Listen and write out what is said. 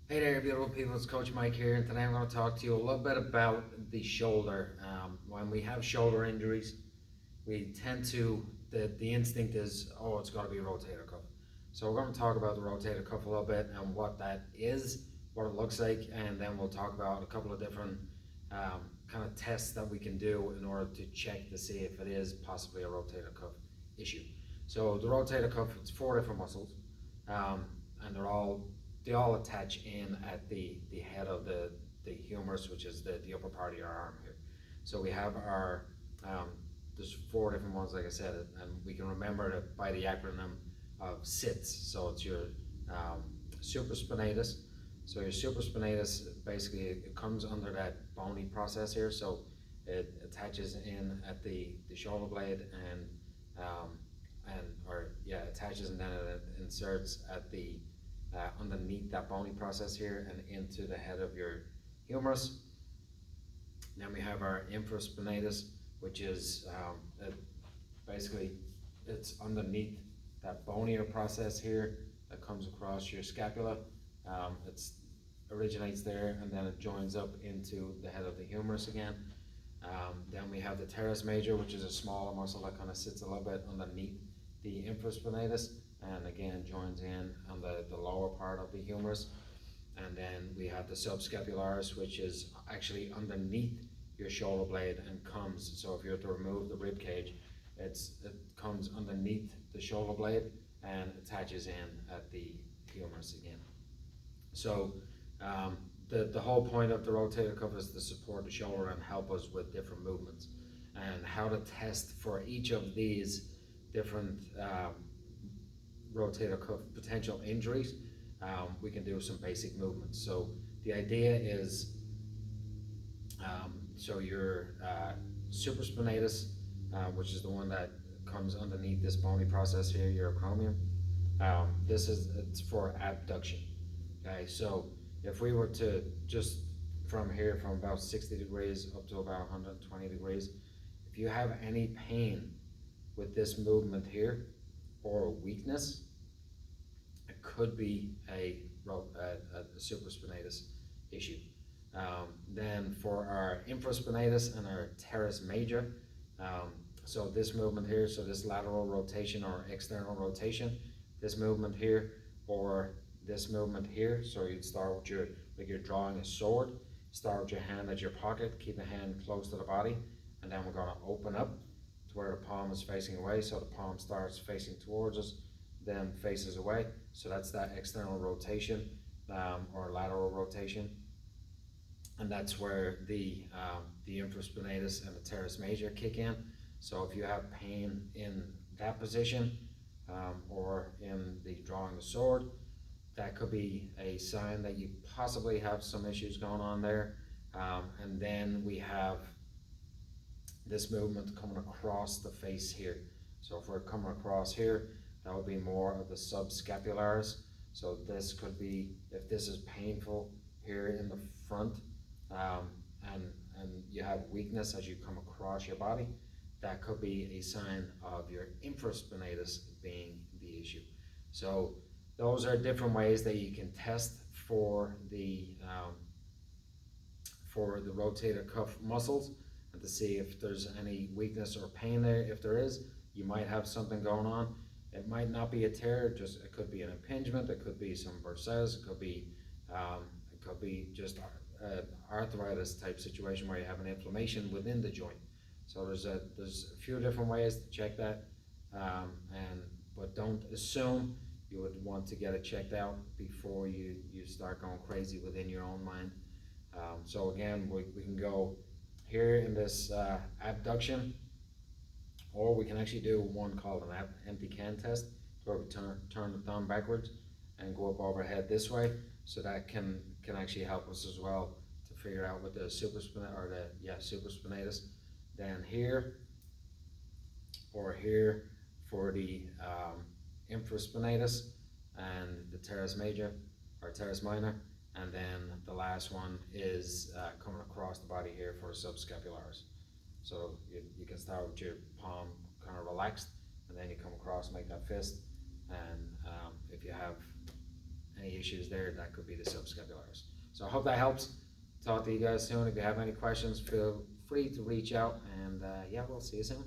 Hey there, beautiful people. It's Coach Mike here, and today I'm going to talk to you a little bit about the shoulder. When we have shoulder injuries, we tend to, the instinct is, oh, it's got to be a rotator cuff. So we're going to talk about the rotator cuff a little bit and what that is, what it looks like, and then we'll talk about a couple of different kind of tests that we can do in order to check to see if it is possibly a rotator cuff issue. So the rotator cuff, it's four different muscles, um, and they all attach in at the head of the humerus, which is the upper part of your arm here. So we have our um, there's four different ones, like I said, and we can remember it by the acronym of SITS. So it's your supraspinatus. So your supraspinatus, basically it comes under that bony process here. So it attaches in at the shoulder blade um, attaches, and then it inserts at the underneath that bony process here and into the head of your humerus. Then we have our infraspinatus, which is basically it's underneath that bonier process here that comes across your scapula. It originates there and then it joins up into the head of the humerus again. Then we have the teres major, which is a smaller muscle that kind of sits a little bit underneath the infraspinatus and again joins in on the lower part of the humerus. And then we have the subscapularis, which is actually underneath your shoulder blade and comes, so if you were to remove the rib cage, it comes underneath the shoulder blade and attaches in at the humerus again. So the whole point of the rotator cuff is to support the shoulder and help us with different movements. And how to test for each of these different rotator cuff potential injuries, we can do some basic movements. So the idea is, so your supraspinatus, which is the one that comes underneath this bony process here, your acromion, it's for abduction. Okay, so if we were to just from here, from about 60 degrees up to about 120 degrees, if you have any pain with this movement here or weakness, it could be a supraspinatus issue. Then for our infraspinatus and our teres major, so this movement here, so this lateral rotation or external rotation, this movement here or this movement here, so you'd start with your, like you're drawing a sword, start with your hand at your pocket, keep the hand close to the body, and then we're going to open up to where the palm is facing away, so the palm starts facing towards us, then faces away, so that's that external rotation or lateral rotation. And that's where the infraspinatus and the teres major kick in. So if you have pain in that position or in the drawing the sword, that could be a sign that you possibly have some issues going on there. And then we have this movement coming across the face here. So if we're coming across here, that would be more of the subscapularis. So this could be, if this is painful here in the front, and you have weakness as you come across your body, that could be a sign of your infraspinatus being the issue. So those are different ways that you can test for the rotator cuff muscles and to see if there's any weakness or pain there. If there is, you might have something going on. It might not be a tear, just it could be an impingement, it could be some bursitis, it could be just arthritis type situation where you have an inflammation within the joint. So there's a few different ways to check that, but don't assume. You would want to get it checked out before you start going crazy within your own mind. So again, we can go here in this abduction, or we can actually do one called an empty can test, where we turn the thumb backwards and go up overhead this way. So that can actually help us as well to figure out what the supraspinatus. Then here or here for the infraspinatus and the teres major or teres minor, and then the last one is coming across the body here for subscapularis. So you can start with your palm kind of relaxed, and then you come across, make that fist, and if you have any issues there, that could be the subscapularis. So I hope that helps. Talk to you guys soon. If you have any questions, feel free to reach out, and yeah, we'll see you soon.